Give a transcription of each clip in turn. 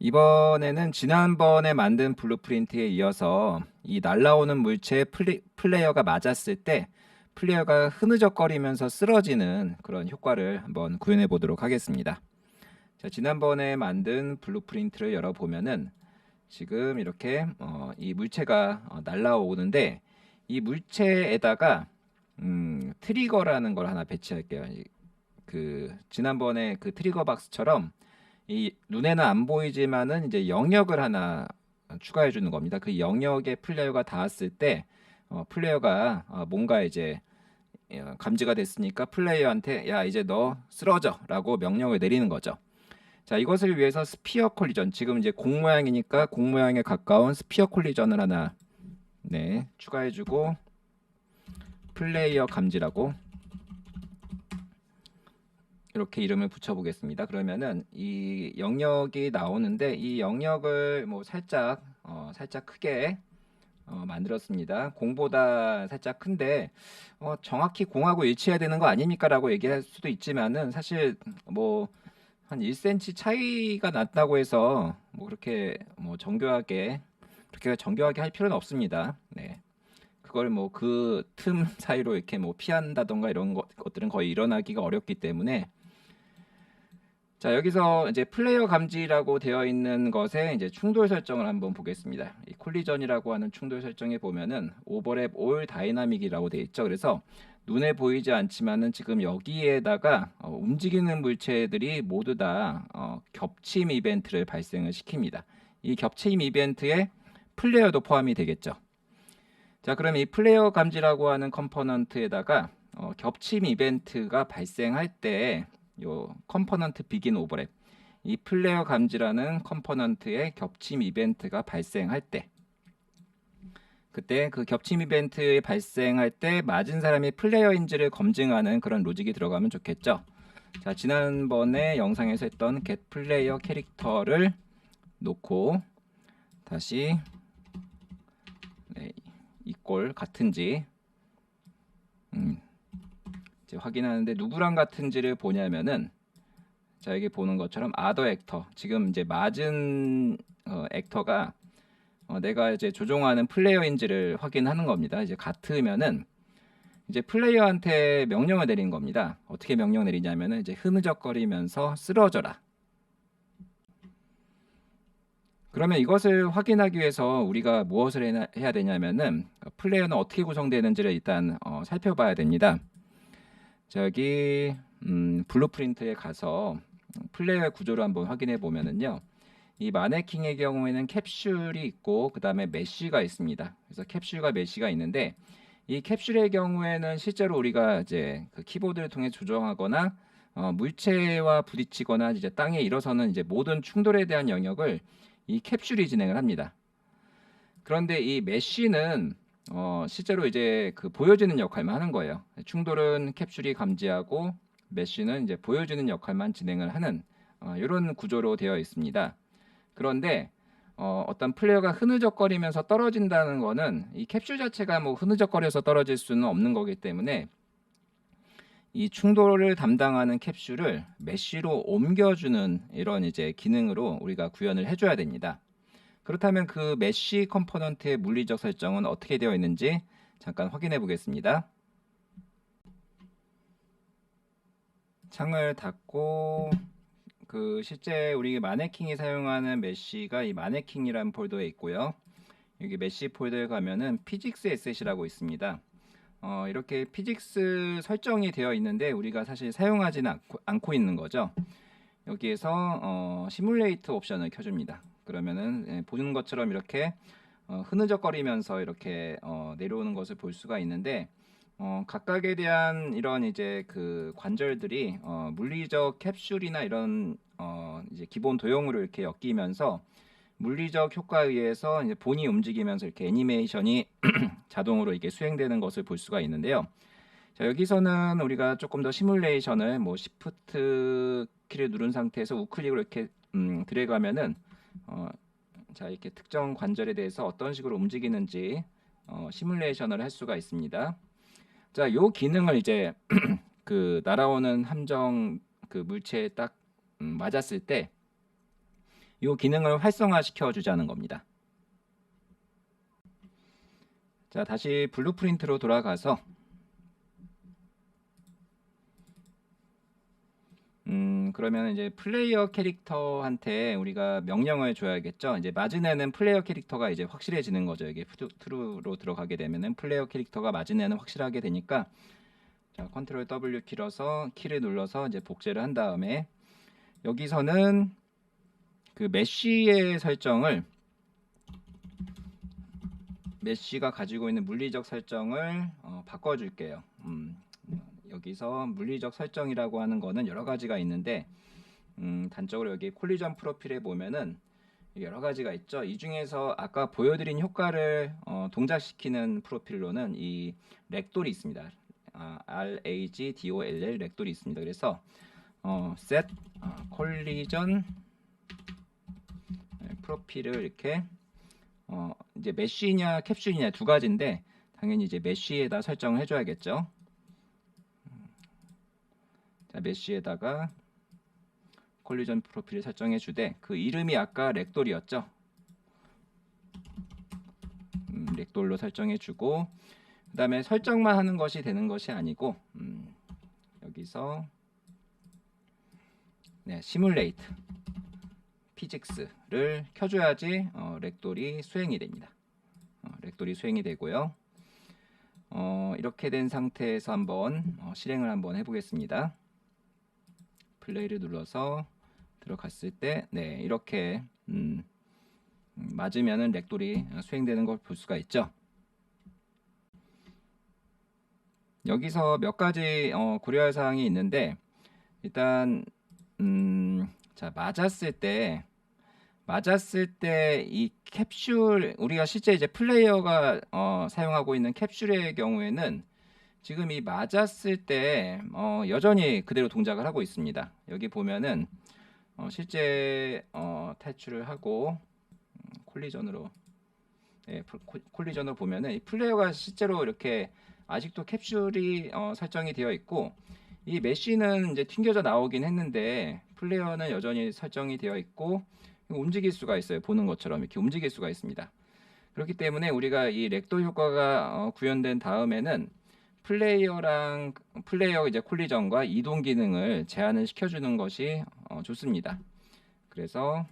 이번에는 지난번에 만든 블루프린트에 이어서 이 날라오는 물체에 플레이어가 맞았을 때 플레이어가 흐느적거리면서 쓰러지는 그런 효과를 한번 구현해 보도록 하겠습니다. 자, 지난번에 만든 블루프린트를 열어보면은 지금 이렇게 이 물체가 날라오는데 이 물체에다가 트리거라는 걸 하나 배치할게요. 그 지난번에 그 트리거 박스처럼 이 눈에는 안 보이지만은 이제 영역을 하나 추가해 주는 겁니다. 그 영역에 플레이어가 닿았을 때 플레이어가 뭔가 이제 감지가 됐으니까 플레이어한테 야 이제 너 쓰러져라고 명령을 내리는 거죠. 자, 이것을 위해서 스피어 콜리전, 지금 이제 공 모양이니까 공 모양에 가까운 스피어 콜리전을 하나 추가해 주고 플레이어 감지라고 이렇게 이름을 붙여보겠습니다. 그러면은 이 영역이 나오는데 이 영역을 뭐 살짝 크게 만들었습니다. 공보다 살짝 큰데 정확히 공하고 일치해야 되는 거 아닙니까라고 얘기할 수도 있지만은 사실 뭐 한 1cm 차이가 났다고 해서 뭐 그렇게 뭐 정교하게 할 필요는 없습니다. 네. 그걸 뭐 그 틈 사이로 이렇게 뭐 피한다던가 이런 것들은 거의 일어나기가 어렵기 때문에 자, 여기서 이제 플레이어 감지라고 되어 있는 것에 이제 충돌 설정을 한번 보겠습니다. 이 콜리전이라고 하는 충돌 설정에 보면은 오버랩 올 다이나믹이라고 되어 있죠. 그래서 눈에 보이지 않지만은 지금 여기에다가 움직이는 물체들이 모두 다 겹침 이벤트를 발생을 시킵니다. 이 겹침 이벤트에 플레이어도 포함이 되겠죠. 자, 그럼 이 플레이어 감지라고 하는 컴포넌트에다가 겹침 이벤트가 발생할 때 요 컴포넌트 비긴 오버랩, 이 플레이어 감지라는 컴포넌트의 겹침 이벤트가 발생할 때 그때 그 겹침 이벤트 발생할 때 맞은 사람이 플레이어인지를 검증하는 그런 로직이 들어가면 좋겠죠. 자, 지난번에 영상에서 했던 get 플레이어 캐릭터를 놓고 다시 이꼴 같은지 이제 확인하는데 누구랑 같은지를 보냐면은 자, 여기 보는 것처럼 other 액터, 지금 이제 맞은 액터가 내가 이제 조종하는 플레이어인지를 확인하는 겁니다. 이제 같으면은 이제 플레이어한테 명령을 내린 겁니다. 어떻게 명령 내리냐면은 이제 흐느적거리면서 쓰러져라. 그러면 이것을 확인하기 위해서 우리가 무엇을 해야 되냐면은 플레이어는 어떻게 구성되는지를 일단 살펴봐야 됩니다. 저기 블루프린트에 가서 플레이어 구조를 한번 확인해 보면은요. 이 마네킹의 경우에는 캡슐이 있고 그 다음에 메쉬가 있습니다. 그래서 캡슐과 메쉬가 있는데 이 캡슐의 경우에는 실제로 우리가 이제 그 키보드를 통해 조정하거나 물체와 부딪히거나 이제 땅에 일어서는 이제 모든 충돌에 대한 영역을 이 캡슐이 진행을 합니다. 그런데 이 메쉬는 실제로 이제 그 보여지는 역할만 하는 거예요. 충돌은 캡슐이 감지하고 메쉬는 이제 보여주는 역할만 진행을 하는 이런 구조로 되어 있습니다. 그런데 어떤 플레이어가 흐느적거리면서 떨어진다는 거는 이 캡슐 자체가 뭐 흐느적거려서 떨어질 수는 없는 거기 때문에 이 충돌을 담당하는 캡슐을 메쉬로 옮겨주는 이런 이제 기능으로 우리가 구현을 해줘야 됩니다. 그렇다면 그 메쉬 컴포넌트의 물리적 설정은 어떻게 되어 있는지 잠깐 확인해 보겠습니다. 창을 닫고 그 실제 우리 마네킹이 사용하는 메쉬가 이 마네킹이라는 폴더에 있고요. 여기 메쉬 폴더에 가면은 피직스 에셋이라고 있습니다. 이렇게 피직스 설정이 되어 있는데 우리가 사실 사용하지는 않고 있는 거죠. 여기에서 시뮬레이터 옵션을 켜줍니다. 그러면은 보는 것처럼 이렇게 흐느적거리면서 이렇게 내려오는 것을 볼 수가 있는데 각각에 대한 이런 이제 그 관절들이 물리적 캡슐이나 이런 이제 기본 도형으로 이렇게 엮이면서 물리적 효과에 의해서 이제 본이 움직이면서 이렇게 애니메이션이 자동으로 이게 수행되는 것을 볼 수가 있는데요. 자, 여기서는 우리가 조금 더 시뮬레이션을 뭐 시프트 키를 누른 상태에서 우클릭으로 이렇게 드래그하면은 자, 이렇게 특정 관절에 대해서 어떤 식으로 움직이는지 시뮬레이션을 할 수가 있습니다. 자, 요 기능을 이제 그 날아오는 함정 그 물체에 딱 맞았을 때 이 기능을 활성화시켜 주자는 겁니다. 자, 다시 블루프린트로 돌아가서 그러면 이제 플레이어 캐릭터한테 우리가 명령을 줘야겠죠. 이제 마진에는 플레이어 캐릭터가 이제 확실해지는 거죠. 이게 트루로 들어가게 되면은 플레이어 캐릭터가 마진에는 확실하게 되니까, 자, 컨트롤 W 키를 눌러서 이제 복제를 한 다음에 여기서는 그 메쉬의 설정을, 메쉬가 가지고 있는 물리적 설정을 바꿔줄게요. 여기서 물리적 설정이라고 하는 거는 여러 가지가 있는데, 단적으로 여기 콜리전 프로필에 보면은 여러 가지가 있죠. 이 중에서 아까 보여드린 효과를 동작시키는 프로필로는 이 렉돌이 있습니다. RAGDOLL 렉돌이 있습니다. 그래서 set 콜리전 프로필을 이렇게 이제 메쉬냐 캡슐이냐 두 가지인데, 당연히 이제 메쉬에다 설정을 해줘야겠죠. 자, 메쉬에다가 콜리전 프로필을 설정해 주되, 그 이름이 아까 렉돌이었죠. 렉돌로 설정해 주고, 그 다음에 설정만 하는 것이 되는 것이 아니고, 여기서 시뮬레이트 피직스를 켜줘야지 렉돌이 수행이 됩니다. 렉돌이 수행이 되고요. 이렇게 된 상태에서 한번 실행을 한번 해보겠습니다. 플레이를 눌러서 들어갔을 때, 네, 이렇게 맞으면은 렉돌이 수행되는 걸 볼 수가 있죠. 여기서 몇 가지 고려할 사항이 있는데, 일단 자, 맞았을 때 이 캡슐, 우리가 실제 이제 플레이어가 사용하고 있는 캡슐의 경우에는 지금 이 맞았을 때 여전히 그대로 동작을 하고 있습니다. 여기 보면은 실제 탈출을 하고 콜리전으로, 콜리전으로 보면은 이 플레이어가 실제로 이렇게 아직도 캡슐이 설정이 되어 있고, 이 메쉬는 이제 튕겨져 나오긴 했는데 플레이어는 여전히 설정이 되어 있고 움직일 수가 있어요. 보는 것처럼 이렇게 움직일 수가 있습니다. 그렇기 때문에 우리가 이 렉돌 효과가 구현된 다음에는 플레이어 이제 콜리전과 이동 기능을 제한을 시켜주는 것이 좋습니다. 그래서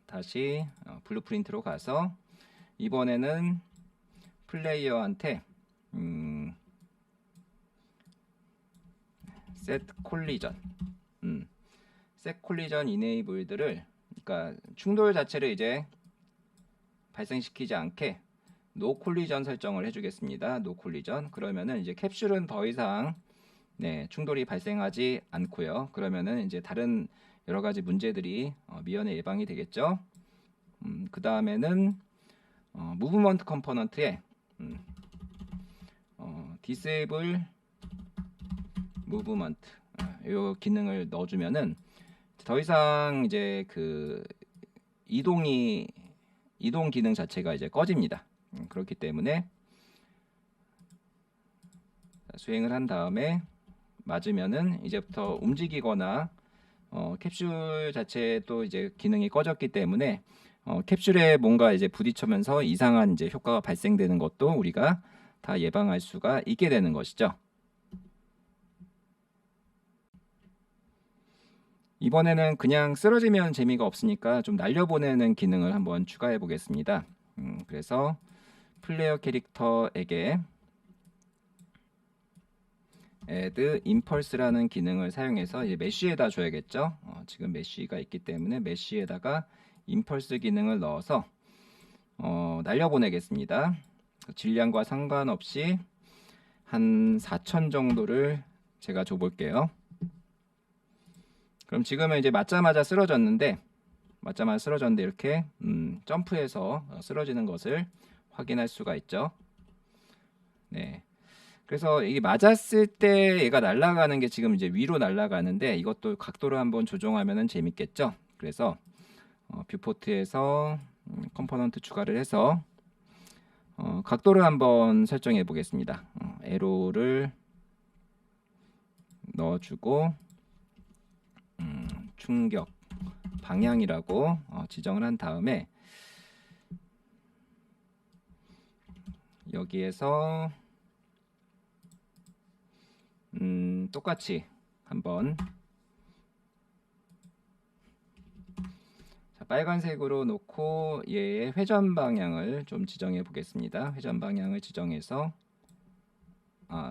다시 블루프린트로 가서 이번에는 플레이어한테 set 콜리전 이네이블드를, 그러니까 충돌 자체를 이제 발생시키지 않게 노 콜리전 설정을 해주겠습니다. 노 콜리전. 그러면은 이제 캡슐은 더 이상 충돌이 발생하지 않고요. 그러면은 이제 다른 여러 가지 문제들이 미연에 예방이 되겠죠. 그 다음에는 무브먼트 컴포넌트에 disable 무브먼트 이 기능을 넣어주면은 더 이상 이제 그 이동 기능 자체가 이제 꺼집니다. 그렇기 때문에 수행을 한 다음에 맞으면은 이제부터 움직이거나 캡슐 자체도 이제 기능이 꺼졌기 때문에 캡슐에 뭔가 이제 부딪히면서 이상한 이제 효과가 발생되는 것도 우리가 다 예방할 수가 있게 되는 것이죠. 이번에는 그냥 쓰러지면 재미가 없으니까 좀 날려보내는 기능을 한번 추가해 보겠습니다. 그래서 플레이어 캐릭터에게 add impulse라는 기능을 사용해서 이제 메쉬에다 줘야겠죠. 지금 메쉬가 있기 때문에 메쉬에다가 impulse 기능을 넣어서 날려보내겠습니다. 질량과 상관없이 한 4000 정도를 제가 줘볼게요. 그럼 지금은 이제 맞자마자 쓰러졌는데 이렇게 점프해서 쓰러지는 것을 확인할 수가 있죠. 네. 그래서 이게 맞았을 때 얘가 날아가는 게 지금 이제 위로 날아가는데, 이것도 각도를 한번 조정하면은 재밌겠죠. 그래서 뷰포트에서 컴포넌트 추가를 해서 각도를 한번 설정해 보겠습니다. 에로를 넣어주고 충격 방향이라고 지정을 한 다음에 여기에서 똑같이 한번 빨간색으로 놓고 얘의 회전 방향을 좀 지정해 보겠습니다. 회전 방향을 지정해서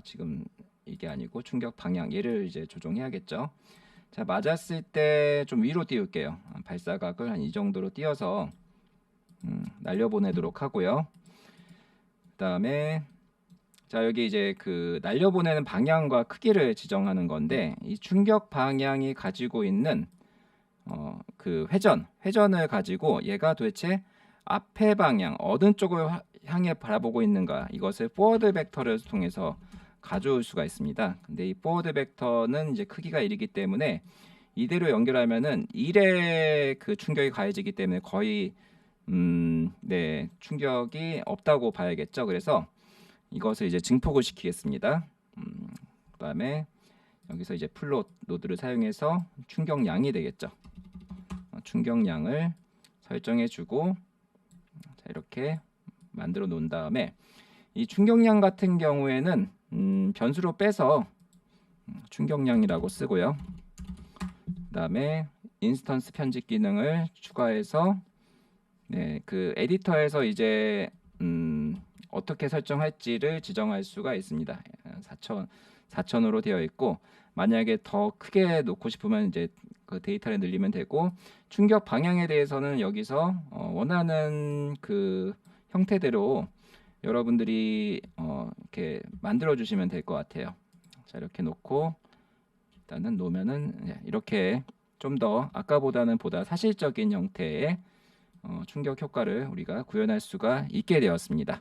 지금 이게 아니고 충격 방향 얘를 이제 조정해야겠죠. 자, 맞았을 때 좀 위로 띄울게요. 발사각을 한 이 정도로 띄어서 날려보내도록 하고요. 그다음에 자, 여기 이제 그 날려보내는 방향과 크기를 지정하는 건데 이 충격 방향이 가지고 있는 그 회전을 가지고 얘가 도대체 앞의 방향 어느 쪽을 향해 바라보고 있는가 이것을 포워드 벡터를 통해서 가져올 수가 있습니다. 근데 이 포워드 벡터는 이제 크기가 1이기 때문에 이대로 연결하면은 1의 그 충격이 가해지기 때문에 거의 네, 충격이 없다고 봐야겠죠. 그래서 이것을 이제 증폭을 시키겠습니다. 그다음에 여기서 이제 플롯 노드를 사용해서 충격량이 되겠죠. 충격량을 설정해주고 자, 이렇게 만들어 놓은 다음에 이 충격량 같은 경우에는 변수로 빼서 충격량이라고 쓰고요. 그다음에 인스턴스 편집 기능을 추가해서 네, 그 에디터에서 이제 어떻게 설정할지를 지정할 수가 있습니다. 4000으로 되어 있고 만약에 더 크게 놓고 싶으면 이제 그 데이터를 늘리면 되고 충격 방향에 대해서는 여기서 원하는 그 형태대로 여러분들이 이렇게 만들어 주시면 될 것 같아요. 자, 이렇게 놓고 일단은 놓으면은 이렇게 좀 더 아까보다는 보다 사실적인 형태의 충격 효과를 우리가 구현할 수가 있게 되었습니다.